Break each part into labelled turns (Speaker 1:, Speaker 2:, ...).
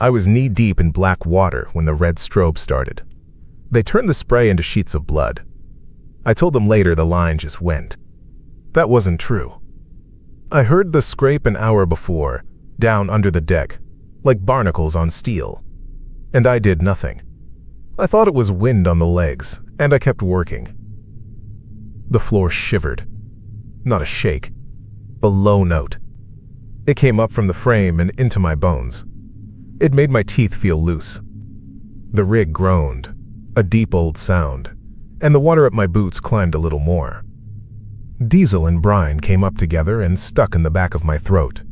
Speaker 1: I was knee-deep in black water when the red strobe started. They turned the spray into sheets of blood. I told them later the line just went. That wasn't true. I heard the scrape an hour before, down under the deck, like barnacles on steel. And I did nothing. I thought it was wind on the legs, and I kept working. The floor shivered. Not a shake. A low note. It came up from the frame and into my bones. It made my teeth feel loose. The rig groaned, a deep old sound, and the water at my boots climbed a little more. Diesel and brine came up together and stuck in the back of my throat.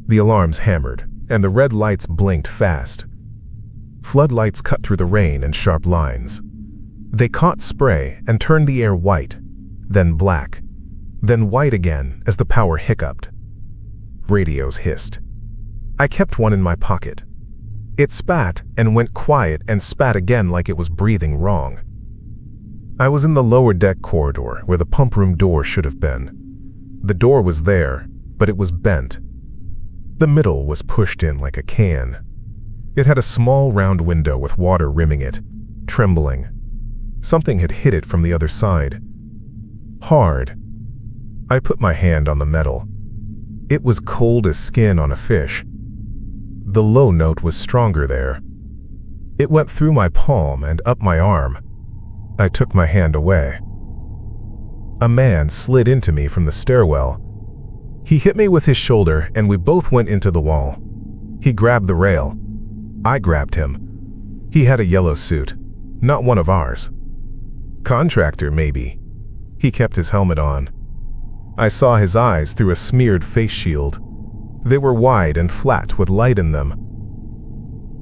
Speaker 1: The alarms hammered, and the red lights blinked fast. Floodlights cut through the rain in sharp lines. They caught spray and turned the air white, then black, then white again as the power hiccuped. Radios hissed. I kept one in my pocket. It spat and went quiet and spat again like it was breathing wrong. I was in the lower deck corridor where the pump room door should have been. The door was there, but it was bent. The middle was pushed in like a can. It had a small round window with water rimming it, trembling. Something had hit it from the other side. Hard. I put my hand on the metal. It was cold as skin on a fish. The low note was stronger there. It went through my palm and up my arm. I took my hand away. A man slid into me from the stairwell. He hit me with his shoulder and we both went into the wall. He grabbed the rail. I grabbed him. He had a yellow suit, not one of ours. Contractor, maybe. He kept his helmet on. I saw his eyes through a smeared face shield. They were wide and flat with light in them.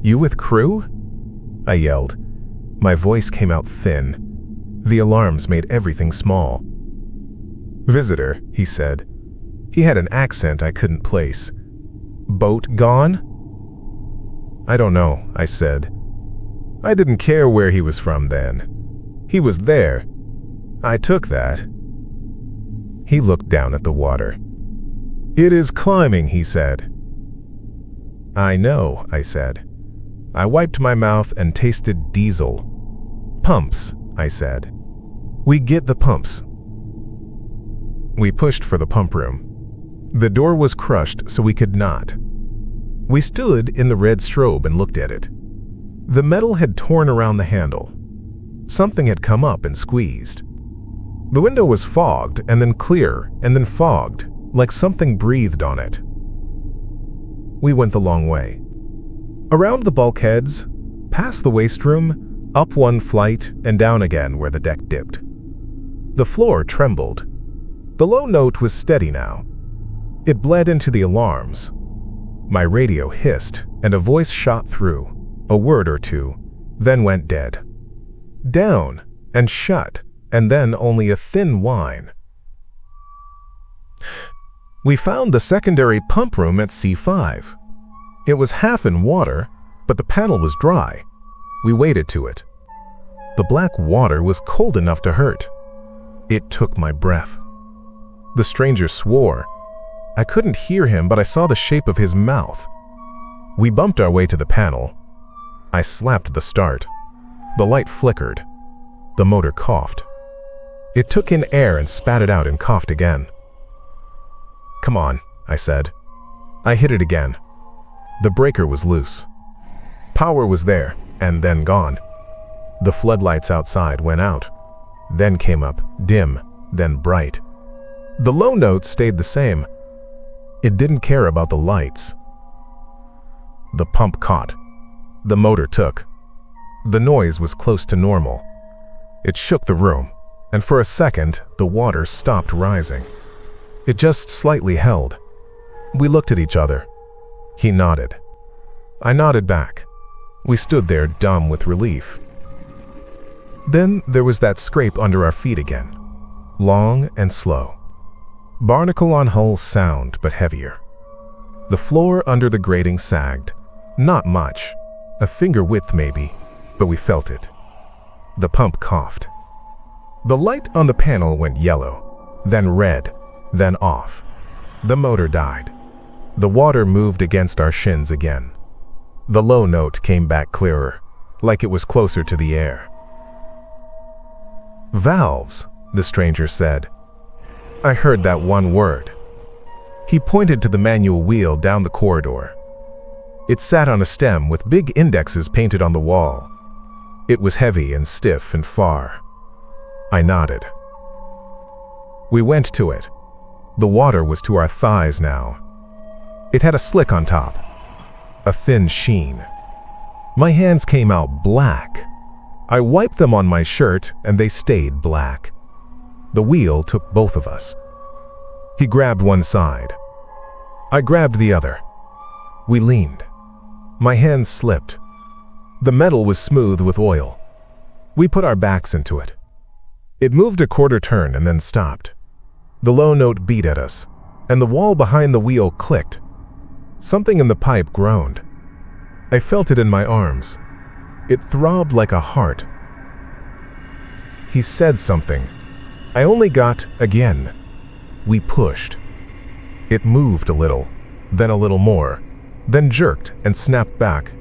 Speaker 1: "You with crew?" I yelled. My voice came out thin. The alarms made everything small. "Visitor," he said. He had an accent I couldn't place. "Boat gone?" "I don't know," I said. I didn't care where he was from then. He was there. I took that. He looked down at the water. "It is climbing," he said. "I know," I said. I wiped my mouth and tasted diesel. "Pumps," I said. "We get the pumps." We pushed for the pump room. The door was crushed so we could not. We stood in the red strobe and looked at it. The metal had torn around the handle. Something had come up and squeezed. The window was fogged and then clear and then fogged, like something breathed on it. We went the long way. Around the bulkheads, past the waste room, up one flight and down again where the deck dipped. The floor trembled. The low note was steady now. It bled into the alarms. My radio hissed and a voice shot through, a word or two, then went dead. Down and shut, and then only a thin whine. We found the secondary pump room at C5. It was half in water, but the panel was dry. We waded to it. The black water was cold enough to hurt. It took my breath. The stranger swore. I couldn't hear him, but I saw the shape of his mouth. We bumped our way to the panel. I slapped the start. The light flickered. The motor coughed. It took in air and spat it out and coughed again. "Come on," I said. I hit it again. The breaker was loose. Power was there, and then gone. The floodlights outside went out, then came up, dim, then bright. The low note stayed the same. It didn't care about the lights. The pump caught. The motor took. The noise was close to normal. It shook the room, and for a second, the water stopped rising. It just slightly held. We looked at each other. He nodded. I nodded back. We stood there dumb with relief. Then there was that scrape under our feet again, long and slow. Barnacle on hull sound, but heavier. The floor under the grating sagged. Not much, a finger width maybe, but we felt it. The pump coughed. The light on the panel went yellow, then red, then off. The motor died. The water moved against our shins again. The low note came back clearer, like it was closer to the air. "Valves," the stranger said. I heard that one word. He pointed to the manual wheel down the corridor. It sat on a stem with big indexes painted on the wall. It was heavy and stiff and far. I nodded. We went to it. The water was to our thighs now. It had a slick on top, a thin sheen. My hands came out black. I wiped them on my shirt and they stayed black. The wheel took both of us. He grabbed one side. I grabbed the other. We leaned. My hands slipped. The metal was smooth with oil. We put our backs into it. It moved a quarter turn and then stopped. The low note beat at us, and the wall behind the wheel clicked. Something in the pipe groaned. I felt it in my arms. It throbbed like a heart. He said something. I only got again. We pushed. It moved a little, then a little more, then jerked and snapped back.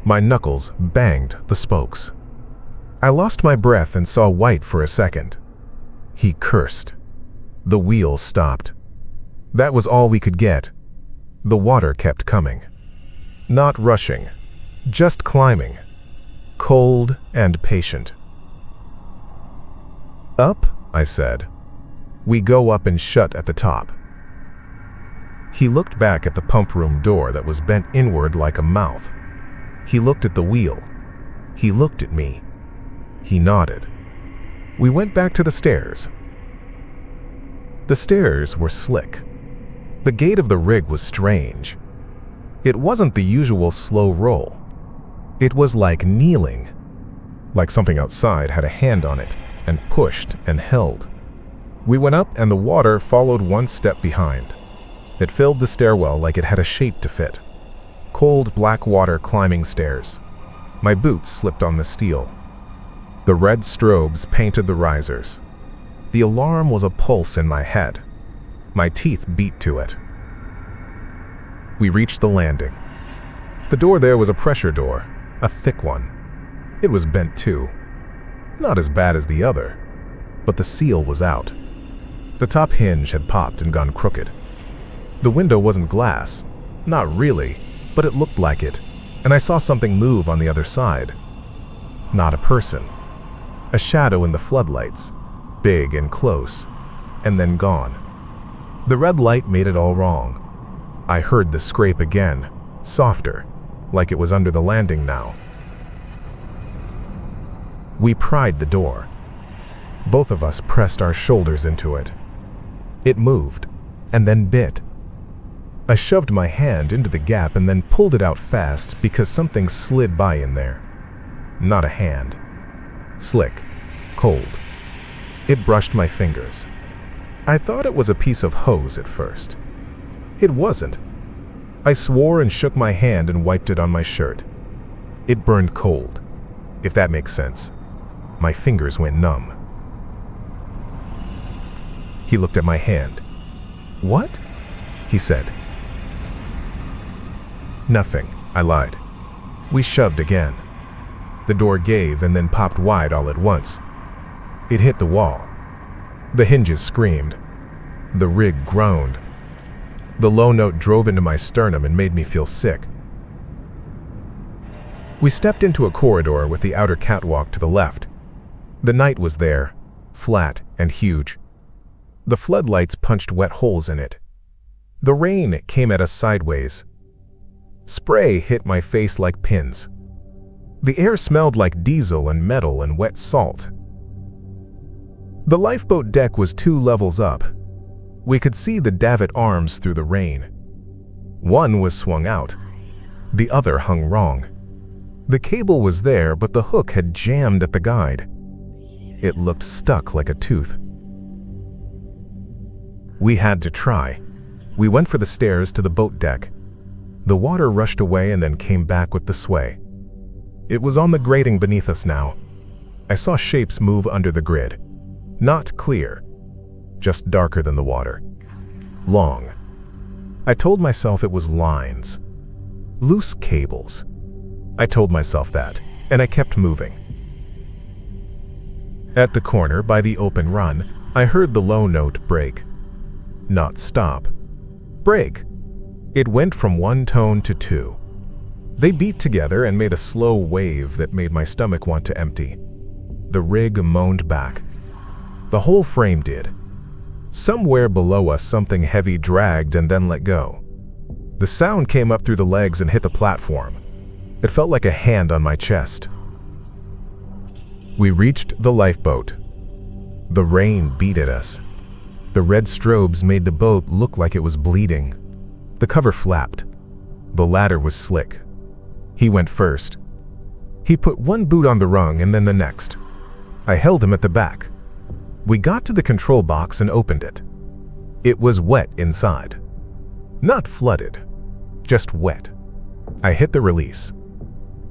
Speaker 1: My knuckles banged the spokes. I lost my breath and saw white for a second. He cursed. The wheel stopped. That was all we could get. The water kept coming. Not rushing, just climbing. Cold and patient. "Up," I said. "We go up and shut at the top." He looked back at the pump room door that was bent inward like a mouth. He looked at the wheel. He looked at me. He nodded. We went back to the stairs. The stairs were slick. The gait of the rig was strange. It wasn't the usual slow roll. It was like kneeling, like something outside had a hand on it and pushed and held. We went up and the water followed one step behind. It filled the stairwell like it had a shape to fit. Cold black water climbing stairs. My boots slipped on the steel. The red strobes painted the risers. The alarm was a pulse in my head. My teeth beat to it. We reached the landing. The door there was a pressure door, a thick one. It was bent too. Not as bad as the other, but the seal was out. The top hinge had popped and gone crooked. The window wasn't glass, not really, but it looked like it, and I saw something move on the other side. Not a person. A shadow in the floodlights, big and close, and then gone. The red light made it all wrong. I heard the scrape again, softer, like it was under the landing now. We pried the door. Both of us pressed our shoulders into it. It moved, and then bit. I shoved my hand into the gap and then pulled it out fast because something slid by in there. Not a hand. Slick, cold. It brushed my fingers. I thought it was a piece of hose at first. It wasn't. I swore and shook my hand and wiped it on my shirt. It burned cold, if that makes sense. My fingers went numb. He looked at my hand. "What?" he said. "Nothing," I lied. We shoved again. The door gave and then popped wide all at once. It hit the wall. The hinges screamed. The rig groaned. The low note drove into my sternum and made me feel sick. We stepped into a corridor with the outer catwalk to the left. The night was there, flat and huge. The floodlights punched wet holes in it. The rain came at us sideways. Spray hit my face like pins. The air smelled like diesel and metal and wet salt. The lifeboat deck was 2 levels up. We could see the davit arms through the rain. One was swung out. The other hung wrong. The cable was there, but the hook had jammed at the guide. It looked stuck like a tooth. We had to try. We went for the stairs to the boat deck. The water rushed away and then came back with the sway. It was on the grating beneath us now. I saw shapes move under the grid. Not clear, just darker than the water. Long. I told myself it was lines. Loose cables. I told myself that, and I kept moving. At the corner by the open run, I heard the low note break. Not stop. Break. It went from one tone to two. They beat together and made a slow wave that made my stomach want to empty. The rig moaned back. The whole frame did. Somewhere below us, something heavy dragged and then let go. The sound came up through the legs and hit the platform. It felt like a hand on my chest. We reached the lifeboat. The rain beat at us. The red strobes made the boat look like it was bleeding. The cover flapped. The ladder was slick. He went first. He put one boot on the rung and then the next. I held him at the back. We got to the control box and opened it. It was wet inside. Not flooded, just wet. I hit the release.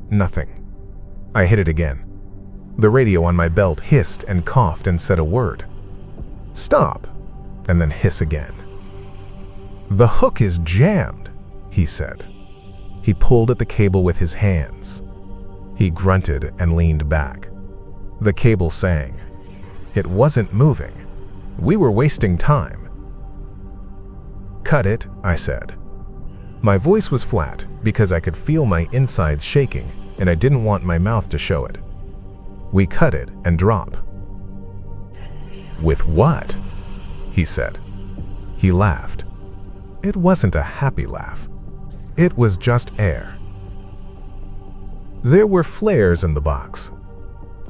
Speaker 1: Nothing. I hit it again. The radio on my belt hissed and coughed and said a word. Stop, and then hiss again. The hook is jammed, he said. He pulled at the cable with his hands. He grunted and leaned back. The cable sang. It wasn't moving. We were wasting time. Cut it, I said. My voice was flat because I could feel my insides shaking and I didn't want my mouth to show it. We cut it and drop. With what? He said. He laughed. It wasn't a happy laugh. It was just air. There were flares in the box.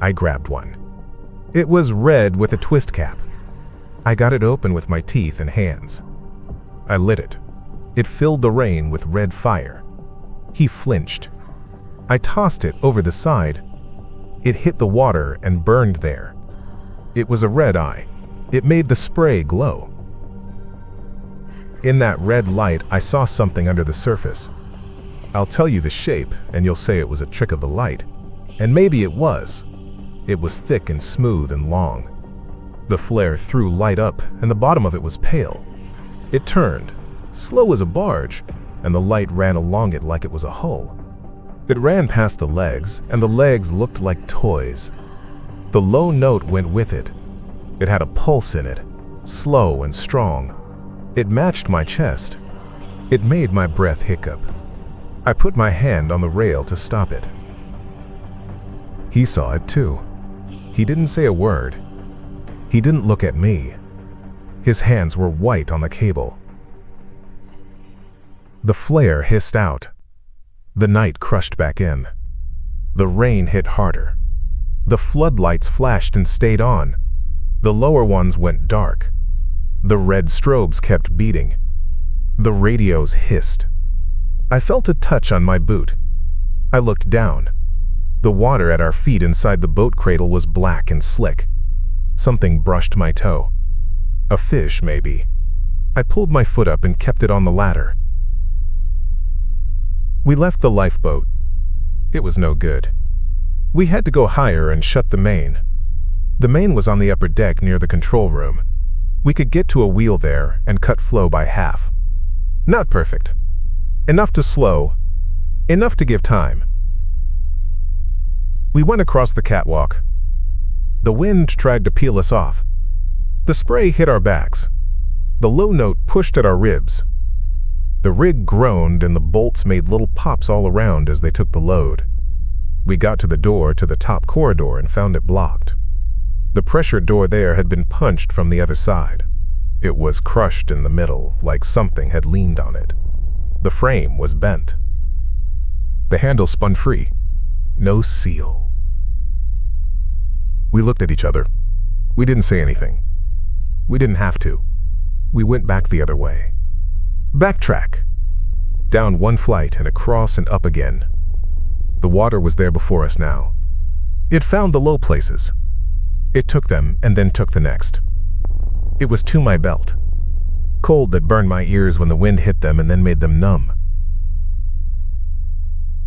Speaker 1: I grabbed one. It was red with a twist cap. I got it open with my teeth and hands. I lit it. It filled the rain with red fire. He flinched. I tossed it over the side. It hit the water and burned there. It was a red eye. It made the spray glow. In that red light, I saw something under the surface. I'll tell you the shape, and you'll say it was a trick of the light. And maybe it was. It was thick and smooth and long. The flare threw light up, and the bottom of it was pale. It turned, slow as a barge, and the light ran along it like it was a hull. It ran past the legs, and the legs looked like toys. The low note went with it. It had a pulse in it, slow and strong. It matched my chest. It made my breath hiccup. I put my hand on the rail to stop it. He saw it too. He didn't say a word. He didn't look at me. His hands were white on the cable. The flare hissed out. The night crushed back in. The rain hit harder. The floodlights flashed and stayed on. The lower ones went dark. The red strobes kept beating. The radios hissed. I felt a touch on my boot. I looked down. The water at our feet inside the boat cradle was black and slick. Something brushed my toe. A fish, maybe. I pulled my foot up and kept it on the ladder. We left the lifeboat. It was no good. We had to go higher and shut the main. The main was on the upper deck near the control room. We could get to a wheel there and cut flow by half. Not perfect. Enough to slow. Enough to give time. We went across the catwalk. The wind tried to peel us off. The spray hit our backs. The low note pushed at our ribs. The rig groaned and the bolts made little pops all around as they took the load. We got to the door to the top corridor and found it blocked. The pressure door there had been punched from the other side. It was crushed in the middle, like something had leaned on it. The frame was bent. The handle spun free. No seal. We looked at each other. We didn't say anything. We didn't have to. We went back the other way. Backtrack. Down one flight and across and up again. The water was there before us now. It found the low places. It took them and then took the next. It was to my belt. Cold that burned my ears when the wind hit them and then made them numb.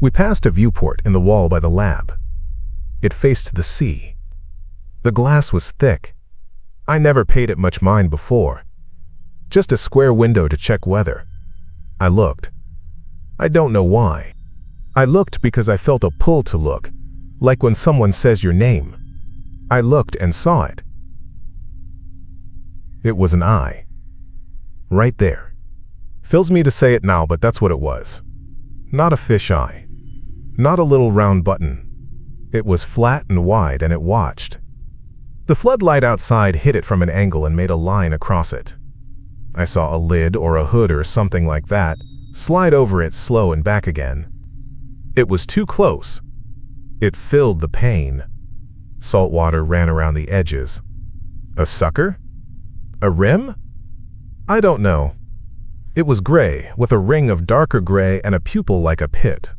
Speaker 1: We passed a viewport in the wall by the lab. It faced the sea. The glass was thick. I never paid it much mind before. Just a square window to check weather. I looked. I don't know why. I looked because I felt a pull to look, like when someone says your name. I looked and saw it. It was an eye. Right there. Fills me to say it now, but that's what it was. Not a fish eye. Not a little round button. It was flat and wide, and it watched. The floodlight outside hit it from an angle and made a line across it. I saw a lid or a hood or something like that slide over it slow and back again. It was too close. It filled the pane. Salt water ran around the edges. A sucker? A rim? I don't know. It was gray, with a ring of darker gray and a pupil like a pit.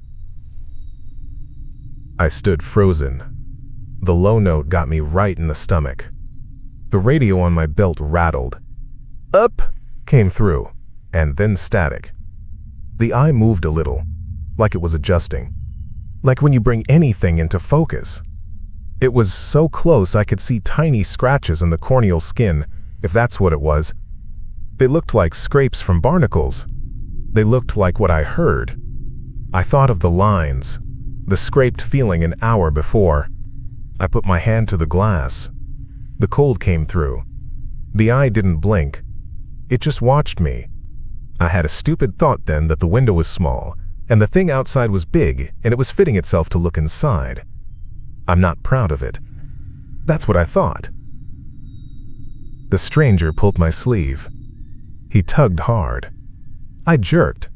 Speaker 1: I stood frozen. The low note got me right in the stomach. The radio on my belt rattled. Up came through, and then static. The eye moved a little, like it was adjusting. Like when you bring anything into focus. It was so close I could see tiny scratches in the corneal skin, if that's what it was. They looked like scrapes from barnacles. They looked like what I heard. I thought of the lines, the scraped feeling an hour before. I put my hand to the glass. The cold came through. The eye didn't blink. It just watched me. I had a stupid thought then that the window was small, and the thing outside was big, and it was fitting itself to look inside. I'm not proud of it. That's what I thought. The stranger pulled my sleeve. He tugged hard. I jerked.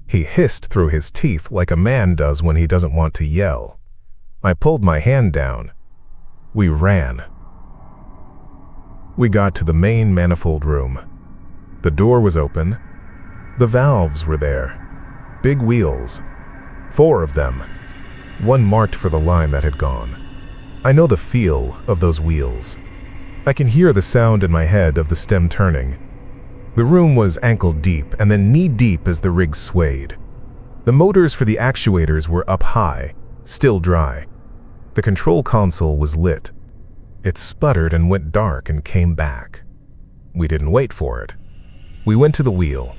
Speaker 1: He hissed through his teeth like a man does when he doesn't want to yell. I pulled my hand down. We ran. We got to the main manifold room. The door was open. The valves were there. Big wheels. 4 of them. One marked for the line that had gone. I know the feel of those wheels. I can hear the sound in my head of the stem turning. The room was ankle deep and then knee deep as the rig swayed. The motors for the actuators were up high, still dry. The control console was lit. It sputtered and went dark and came back. We didn't wait for it. We went to the wheel.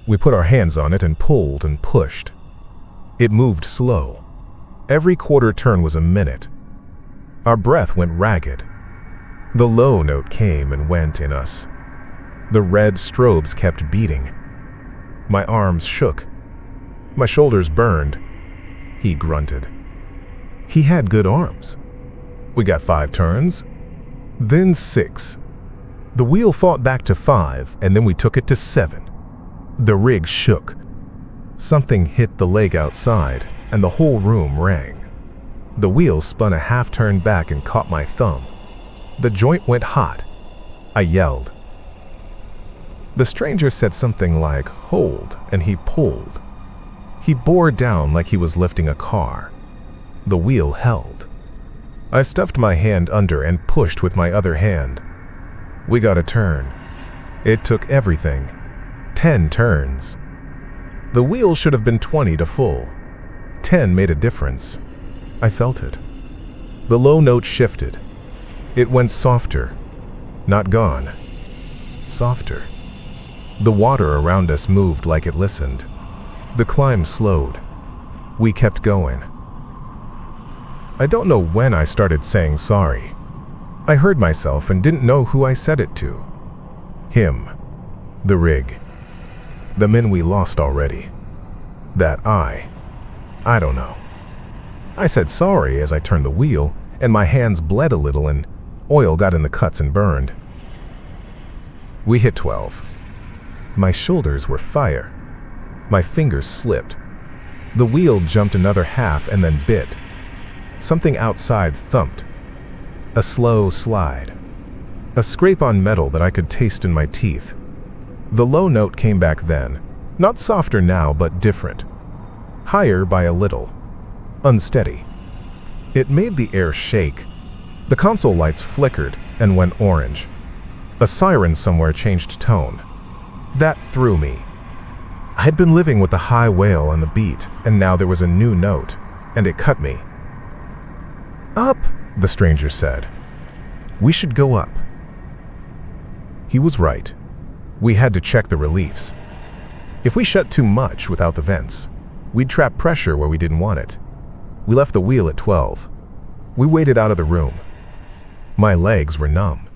Speaker 1: We put our hands on it and pulled and pushed. It moved slow. Every quarter turn was a minute. Our breath went ragged. The low note came and went in us. The red strobes kept beating. My arms shook. My shoulders burned. He grunted. He had good arms. We got 5 turns, then 6. The wheel fought back to 5, and then we took it to 7. The rig shook. Something hit the leg outside, and the whole room rang. The wheel spun a half turn back and caught my thumb. The joint went hot. I yelled. The stranger said something like, "Hold," and he pulled. He bore down like he was lifting a car. The wheel held. I stuffed my hand under and pushed with my other hand. We got a turn. It took everything. 10 turns. The wheel should have been 20 to full. 10 made a difference. I felt it. The low note shifted. It went softer. Not gone. Softer. The water around us moved like it listened. The climb slowed. We kept going. I don't know when I started saying sorry. I heard myself and didn't know who I said it to. Him. The rig. The men we lost already. That I don't know. I said sorry as I turned the wheel, and my hands bled a little and oil got in the cuts and burned. We hit 12. My shoulders were fire. My fingers slipped. The wheel jumped another half and then bit. Something outside thumped. A slow slide. A scrape on metal that I could taste in my teeth. The low note came back then. Not softer now, but different. Higher by a little. Unsteady. It made the air shake. The console lights flickered and went orange. A siren somewhere changed tone. That threw me. I had been living with the high wail on the beat, and now there was a new note, and it cut me. Up, the stranger said. We should go up. He was right. We had to check the reliefs. If we shut too much without the vents, we'd trap pressure where we didn't want it. We left the wheel at 12. We waited out of the room. My legs were numb.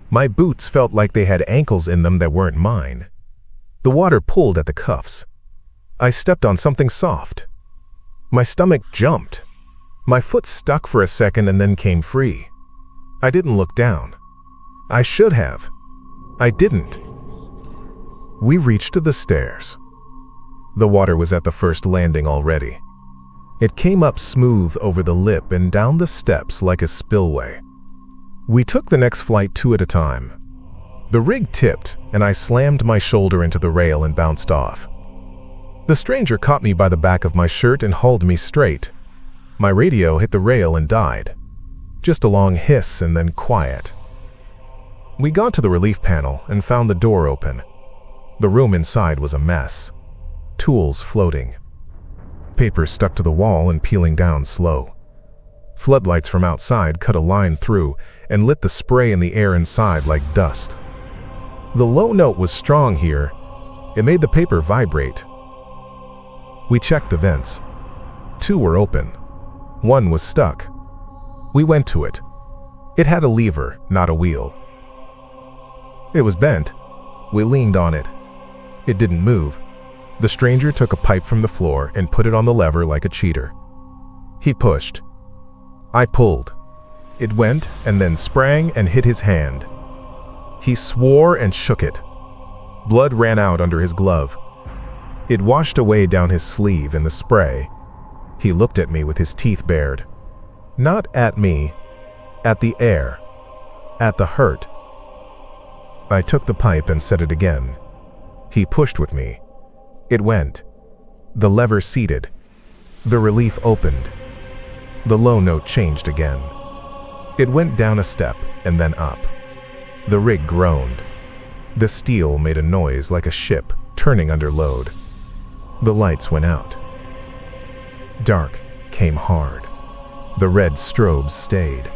Speaker 1: My boots felt like they had ankles in them that weren't mine. The water pulled at the cuffs. I stepped on something soft. My stomach jumped. My foot stuck for a second and then came free. I didn't look down. I should have. I didn't. We reached the stairs. The water was at the first landing already. It came up smooth over the lip and down the steps like a spillway. We took the next flight two at a time. The rig tipped, and I slammed my shoulder into the rail and bounced off. The stranger caught me by the back of my shirt and hauled me straight. My radio hit the rail and died. Just a long hiss and then quiet. We got to the relief panel and found the door open. The room inside was a mess. Tools floating. Paper stuck to the wall and peeling down slow. Floodlights from outside cut a line through and lit the spray in the air inside like dust. The low note was strong here. It made the paper vibrate. We checked the vents. 2 were open. 1 was stuck. We went to it. It had a lever, not a wheel. It was bent. We leaned on it. It didn't move. The stranger took a pipe from the floor and put it on the lever like a cheater. He pushed. I pulled. It went and then sprang and hit his hand. He swore and shook it. Blood ran out under his glove. It washed away down his sleeve in the spray. He looked at me with his teeth bared. Not at me, at the air, at the hurt. I took the pipe and set it again. He pushed with me. It went. The lever seated. The relief opened. The low note changed again. It went down a step and then up. The rig groaned. The steel made a noise like a ship turning under load. The lights went out. Dark came hard. The red strobes stayed.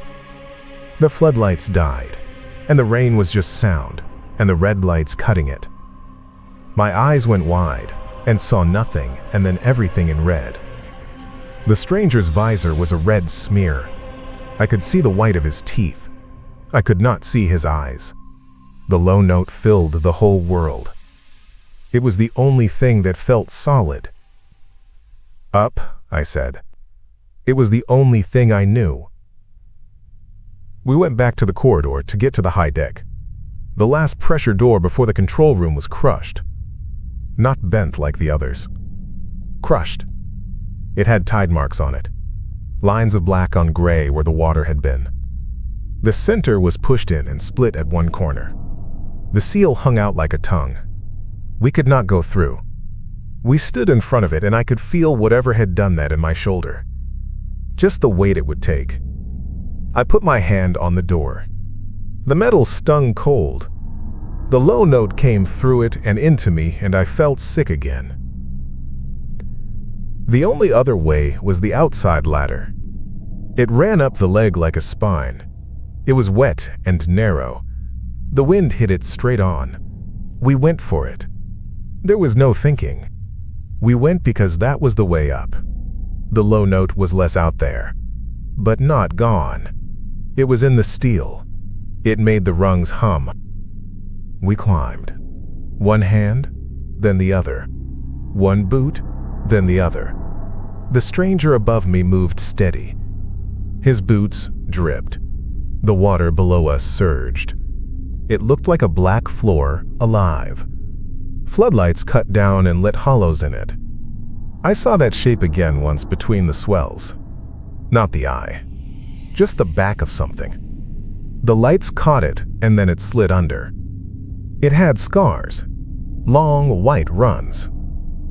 Speaker 1: The floodlights died, and the rain was just sound, and the red lights cutting it. My eyes went wide and saw nothing and then everything in red. The stranger's visor was a red smear. I could see the white of his teeth. I could not see his eyes. The low note filled the whole world. It was the only thing that felt solid. Up, I said. It was the only thing I knew. We went back to the corridor to get to the high deck. The last pressure door before the control room was crushed. Not bent like the others. Crushed. It had tide marks on it. Lines of black on gray where the water had been. The center was pushed in and split at one corner. The seal hung out like a tongue. We could not go through. We stood in front of it and I could feel whatever had done that in my shoulder. Just the weight it would take. I put my hand on the door. The metal stung cold. The low note came through it and into me, and I felt sick again. The only other way was the outside ladder. It ran up the leg like a spine. It was wet and narrow. The wind hit it straight on. We went for it. There was no thinking. We went because that was the way up. The low note was less out there, but not gone. It was in the steel. It made the rungs hum. We climbed. One hand, then the other. One boot, then the other. The stranger above me moved steady. His boots dripped. The water below us surged. It looked like a black floor, alive. Floodlights cut down and lit hollows in it. I saw that shape again once between the swells. Not the eye. Just the back of something. The lights caught it, and then it slid under. It had scars. Long, white runs.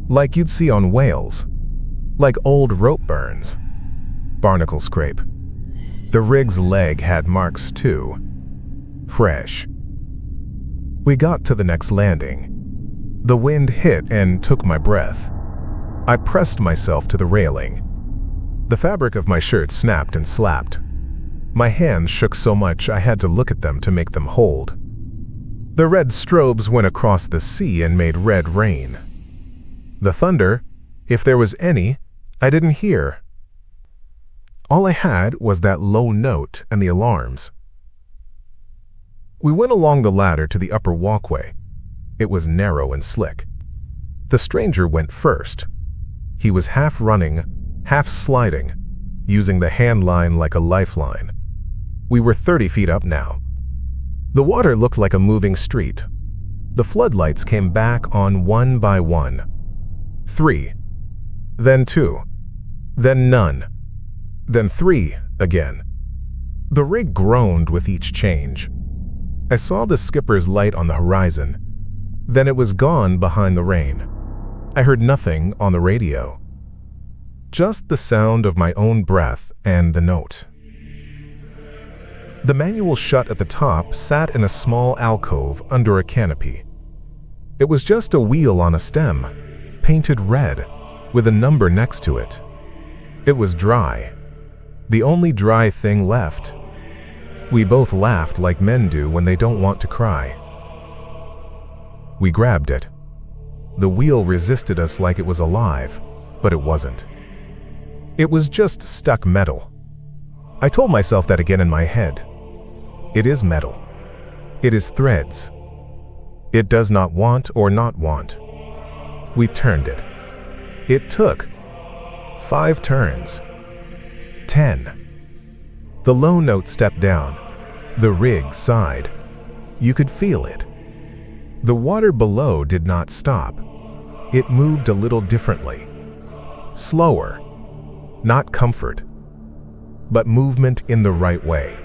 Speaker 1: Like you'd see on whales. Like old rope burns. Barnacle scrape. The rig's leg had marks too. Fresh. We got to the next landing. The wind hit and took my breath. I pressed myself to the railing. The fabric of my shirt snapped and slapped. My hands shook so much I had to look at them to make them hold. The red strobes went across the sea and made red rain. The thunder, if there was any, I didn't hear. All I had was that low note and the alarms. We went along the ladder to the upper walkway. It was narrow and slick. The stranger went first. He was half running, half sliding, using the hand line like a lifeline. We were 30 feet up now. The water looked like a moving street. The floodlights came back on one by one. 3, then 2, then none, then 3 again. The rig groaned with each change. I saw the skipper's light on the horizon. Then it was gone behind the rain. I heard nothing on the radio. Just the sound of my own breath and the note. The manual shut at the top sat in a small alcove under a canopy. It was just a wheel on a stem, painted red, with a number next to it. It was dry. The only dry thing left. We both laughed like men do when they don't want to cry. We grabbed it. The wheel resisted us like it was alive, but it wasn't. It was just stuck metal. I told myself that again in my head. It is metal. It is threads. It does not want or not want. We turned it. It took 5 turns. 10. The low note stepped down. The rig sighed. You could feel it. The water below did not stop. It moved a little differently. Slower. Not comfort, but movement in the right way.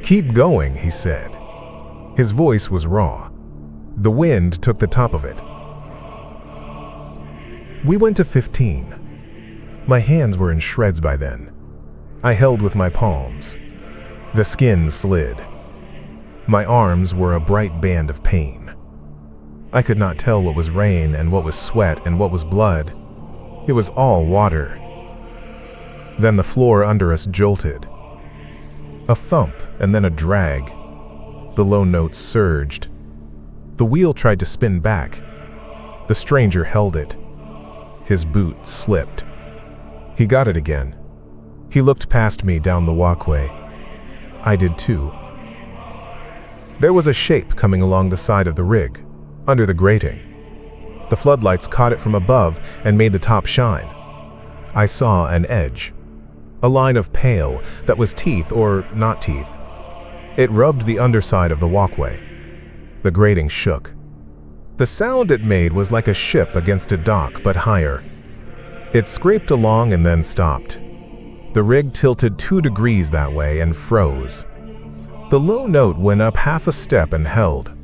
Speaker 1: Keep going, he said. His voice was raw. The wind took the top of it. We went to 15. My hands were in shreds by then. I held with my palms. The skin slid. My arms were a bright band of pain. I could not tell what was rain and what was sweat and what was blood. It was all water. Then the floor under us jolted. A thump and then a drag. The low notes surged. The wheel tried to spin back. The stranger held it. His boot slipped. He got it again. He looked past me down the walkway. I did too. There was a shape coming along the side of the rig, under the grating. The floodlights caught it from above and made the top shine. I saw an edge, a line of pale that was teeth or not teeth. It rubbed the underside of the walkway. The grating shook. The sound it made was like a ship against a dock, but higher. It scraped along and then stopped. The rig tilted 2 degrees that way and froze. The low note went up half a step and held.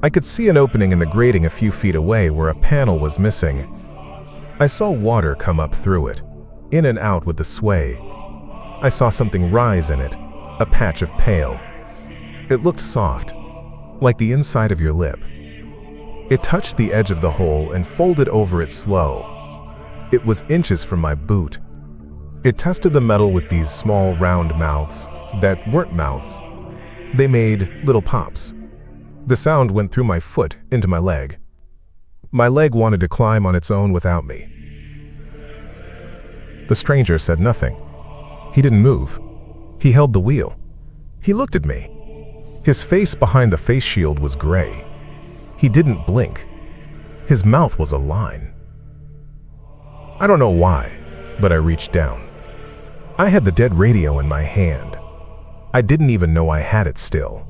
Speaker 1: I could see an opening in the grating a few feet away where a panel was missing. I saw water come up through it, in and out with the sway. I saw something rise in it, a patch of pale. It looked soft, like the inside of your lip. It touched the edge of the hole and folded over it slow. It was inches from my boot. It tested the metal with these small round mouths that weren't mouths. They made little pops. The sound went through my foot into my leg. My leg wanted to climb on its own without me. The stranger said nothing. He didn't move. He held the wheel. He looked at me. His face behind the face shield was gray. He didn't blink. His mouth was a line. I don't know why, but I reached down. I had the dead radio in my hand. I didn't even know I had it still.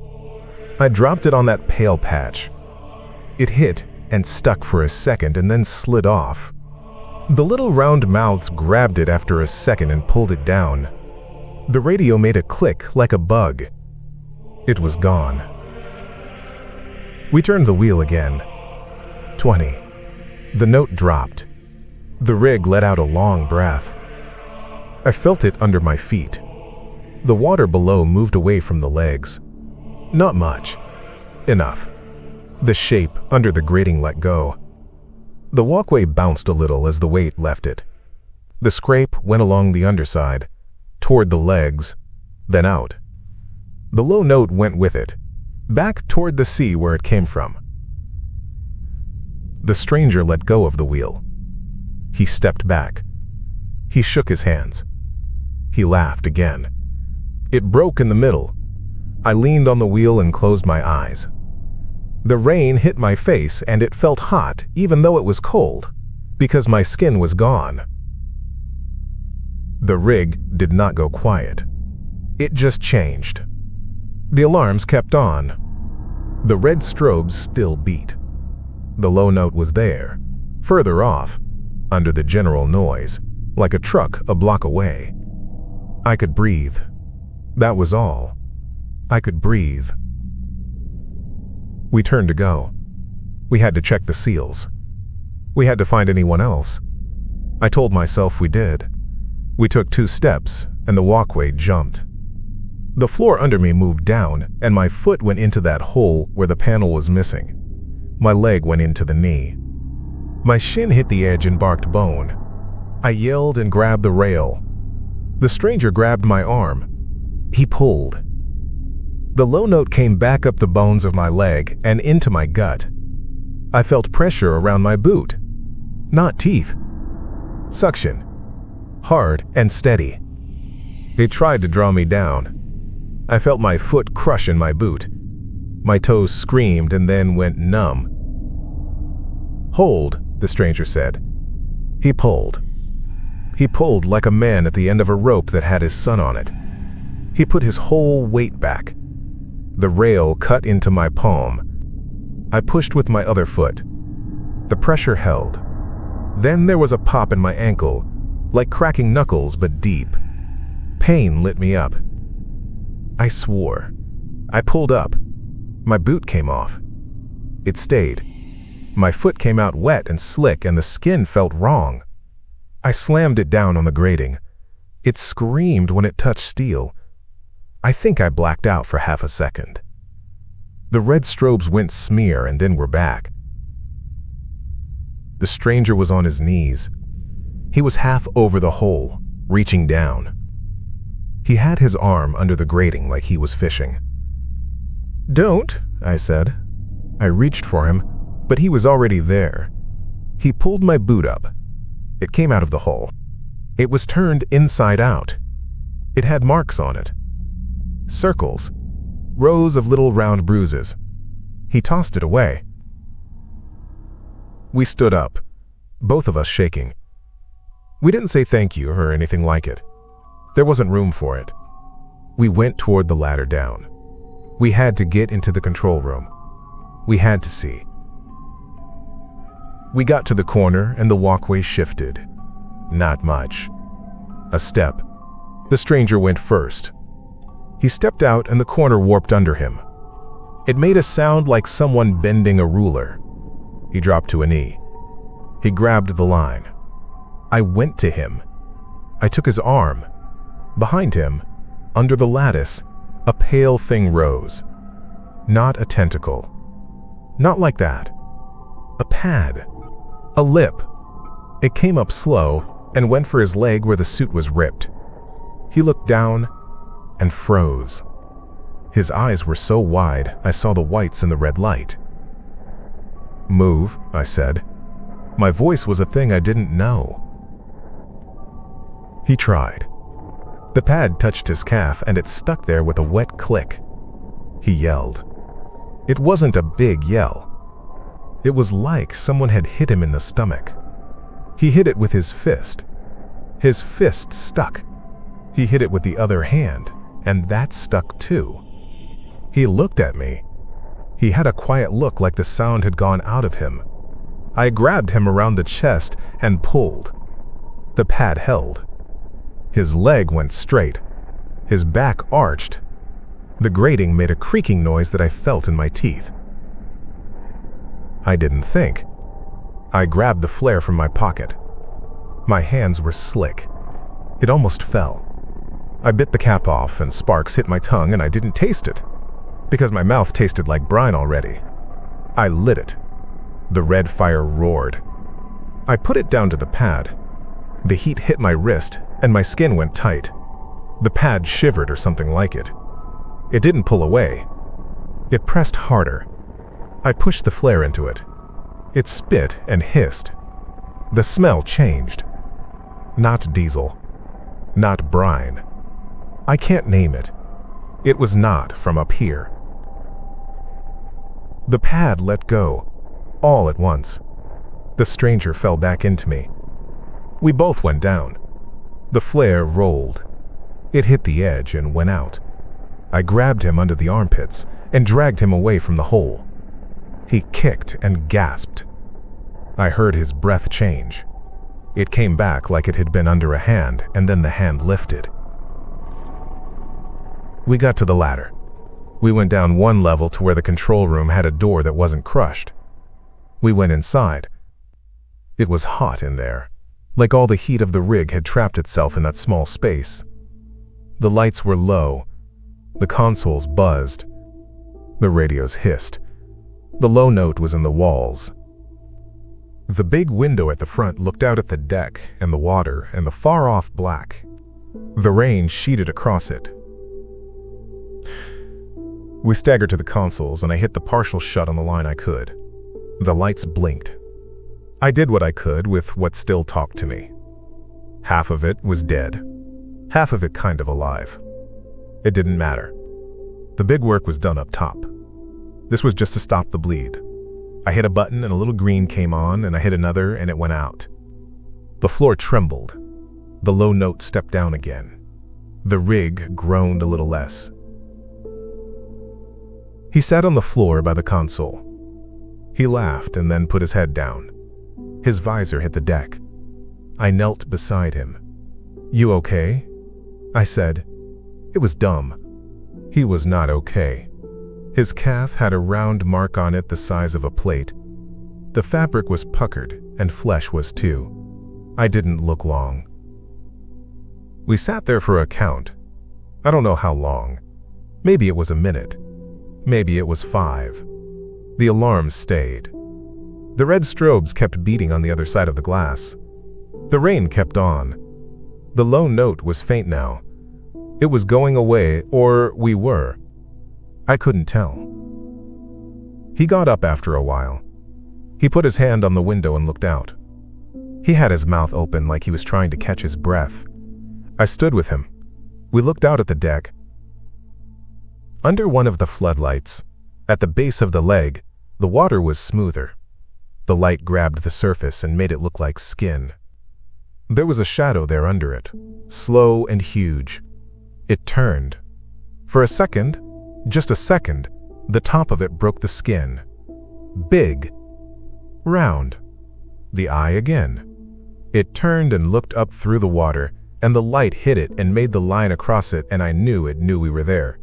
Speaker 1: I dropped it on that pale patch. It hit and stuck for a second and then slid off. The little round mouths grabbed it after a second and pulled it down. The radio made a click like a bug. It was gone. We turned the wheel again. 20. The note dropped. The rig let out a long breath. I felt it under my feet. The water below moved away from the legs. Not much. Enough. The shape under the grating let go. The walkway bounced a little as the weight left it. The scrape went along the underside, toward the legs, then out. The low note went with it, back toward the sea where it came from. The stranger let go of the wheel. He stepped back. He shook his hands. He laughed again. It broke in the middle. I leaned on the wheel and closed my eyes. The rain hit my face and it felt hot even though it was cold, because my skin was gone. The rig did not go quiet. It just changed. The alarms kept on. The red strobes still beat. The low note was there, further off, under the general noise, like a truck a block away. I could breathe. That was all. I could breathe. We turned to go. We had to check the seals. We had to find anyone else. I told myself we did. We took 2 steps, and the walkway jumped. The floor under me moved down, and my foot went into that hole where the panel was missing. My leg went into the knee. My shin hit the edge and barked bone. I yelled and grabbed the rail. The stranger grabbed my arm. He pulled. The low note came back up the bones of my leg and into my gut. I felt pressure around my boot. Not teeth. Suction. Hard and steady. It tried to draw me down. I felt my foot crush in my boot. My toes screamed and then went numb. "Hold," the stranger said. He pulled. He pulled like a man at the end of a rope that had his son on it. He put his whole weight back. The rail cut into my palm. I pushed with my other foot. The pressure held. Then there was a pop in my ankle, like cracking knuckles but deep. Pain lit me up. I swore. I pulled up. My boot came off. It stayed. My foot came out wet and slick and the skin felt wrong. I slammed it down on the grating. It screamed when it touched steel. I think I blacked out for half a second. The red strobes went smear and then were back. The stranger was on his knees. He was half over the hole, reaching down. He had his arm under the grating like he was fishing. "Don't," I said. I reached for him, but he was already there. He pulled my boot up. It came out of the hole. It was turned inside out. It had marks on it. Circles. Rows of little round bruises. He tossed it away. We stood up, both of us shaking. We didn't say thank you or anything like it. There wasn't room for it. We went toward the ladder down. We had to get into the control room. We had to see. We got to the corner and the walkway shifted. Not much. A step. The stranger went first. He stepped out and the corner warped under him. It made a sound like someone bending a ruler. He dropped to a knee. He grabbed the line. I went to him. I took his arm. Behind him, under the lattice, a pale thing rose. Not a tentacle. Not like that. A pad. A lip. It came up slow and went for his leg where the suit was ripped. He looked down and froze. His eyes were so wide I saw the whites in the red light. "Move," I said. My voice was a thing I didn't know. He tried. The pad touched his calf and it stuck there with a wet click. He yelled. It wasn't a big yell. It was like someone had hit him in the stomach. He hit it with his fist. His fist stuck. He hit it with the other hand, and that stuck too. He looked at me. He had a quiet look like the sound had gone out of him. I grabbed him around the chest and pulled. The pad held. His leg went straight. His back arched. The grating made a creaking noise that I felt in my teeth. I didn't think. I grabbed the flare from my pocket. My hands were slick. It almost fell. I bit the cap off and sparks hit my tongue and I didn't taste it, because my mouth tasted like brine already. I lit it. The red fire roared. I put it down to the pad. The heat hit my wrist and my skin went tight. The pad shivered or something like it. It didn't pull away. It pressed harder. I pushed the flare into it. It spit and hissed. The smell changed. Not diesel. Not brine. I can't name it. It was not from up here. The pad let go, all at once. The stranger fell back into me. We both went down. The flare rolled. It hit the edge and went out. I grabbed him under the armpits and dragged him away from the hole. He kicked and gasped. I heard his breath change. It came back like it had been under a hand, and then the hand lifted. We got to the ladder. We went down one level to where the control room had a door that wasn't crushed. We went inside. It was hot in there, like all the heat of the rig had trapped itself in that small space. The lights were low. The consoles buzzed. The radios hissed. The low note was in the walls. The big window at the front looked out at the deck and the water and the far-off black. The rain sheeted across it. We staggered to the consoles and I hit the partial shut on the line I could. The lights blinked. I did what I could with what still talked to me. Half of it was dead. Half of it kind of alive. It didn't matter. The big work was done up top. This was just to stop the bleed. I hit a button and a little green came on, and I hit another and it went out. The floor trembled. The low note stepped down again. The rig groaned a little less. He sat on the floor by the console. He laughed and then put his head down. His visor hit the deck. I knelt beside him. "You okay?" I said. It was dumb. He was not okay. His calf had a round mark on it the size of a plate. The fabric was puckered, and flesh was too. I didn't look long. We sat there for a count. I don't know how long. Maybe it was a minute. Maybe it was 5. The alarms stayed. The red strobes kept beating on the other side of the glass. The rain kept on. The low note was faint now. It was going away, or we were. I couldn't tell. He got up after a while. He put his hand on the window and looked out. He had his mouth open like he was trying to catch his breath. I stood with him. We looked out at the deck. Under one of the floodlights, at the base of the leg, the water was smoother. The light grabbed the surface and made it look like skin. There was a shadow there under it, slow and huge. It turned. For a second, just a second, the top of it broke the skin. Big. Round. The eye again. It turned and looked up through the water, and the light hit it and made the line across it, and I knew it knew we were there.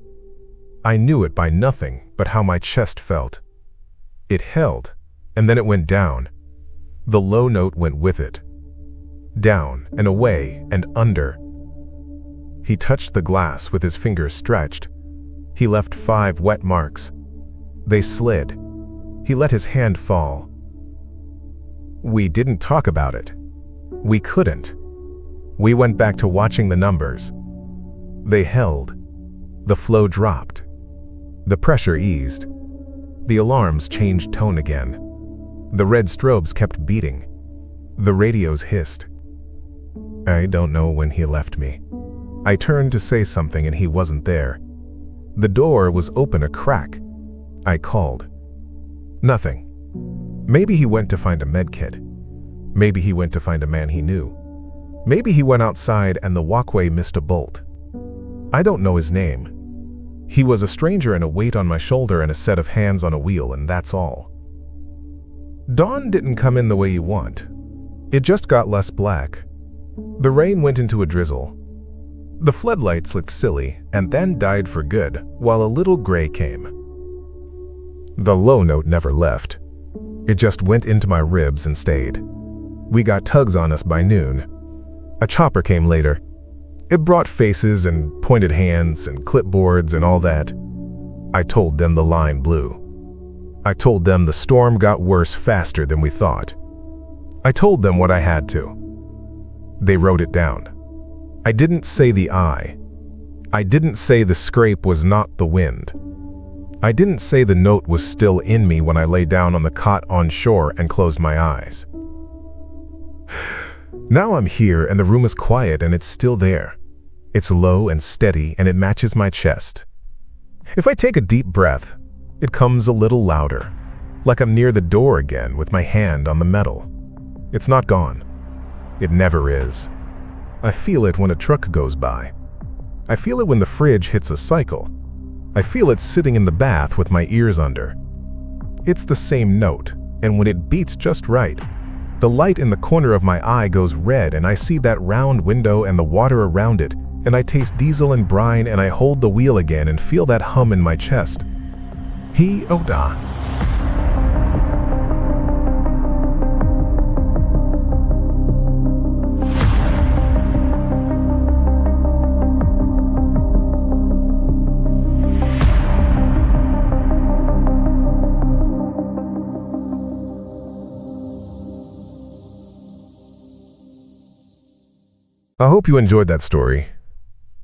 Speaker 1: I knew it by nothing but how my chest felt. It held, and then it went down. The low note went with it. Down and away and under. He touched the glass with his fingers stretched. He left 5 wet marks. They slid. He let his hand fall. We didn't talk about it. We couldn't. We went back to watching the numbers. They held. The flow dropped. The pressure eased. The alarms changed tone again. The red strobes kept beating. The radios hissed. I don't know when he left me. I turned to say something and he wasn't there. The door was open a crack. I called. Nothing. Maybe he went to find a medkit. Maybe he went to find a man he knew. Maybe he went outside and the walkway missed a bolt. I don't know his name. He was a stranger and a weight on my shoulder and a set of hands on a wheel, and that's all. Dawn didn't come in the way you want. It just got less black. The rain went into a drizzle. The floodlights looked silly and then died for good while a little gray came. The low note never left. It just went into my ribs and stayed. We got tugs on us by noon. A chopper came later. It brought faces and pointed hands and clipboards and all that. I told them the line blew. I told them the storm got worse faster than we thought. I told them what I had to. They wrote it down. I didn't say the eye. I didn't say the scrape was not the wind. I didn't say the note was still in me when I lay down on the cot on shore and closed my eyes. Now I'm here and the room is quiet and it's still there. It's low and steady and it matches my chest. If I take a deep breath, it comes a little louder, like I'm near the door again with my hand on the metal. It's not gone. It never is. I feel it when a truck goes by. I feel it when the fridge hits a cycle. I feel it sitting in the bath with my ears under. It's the same note, and when it beats just right, the light in the corner of my eye goes red and I see that round window and the water around it, and I taste diesel and brine and I hold the wheel again and feel that hum in my chest. Oda. I hope you enjoyed that story.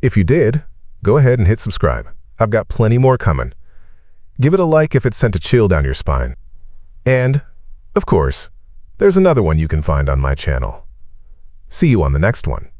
Speaker 1: If you did, go ahead and hit subscribe. I've got plenty more coming. Give it a like if it sent a chill down your spine. And, of course, there's another one you can find on my channel. See you on the next one.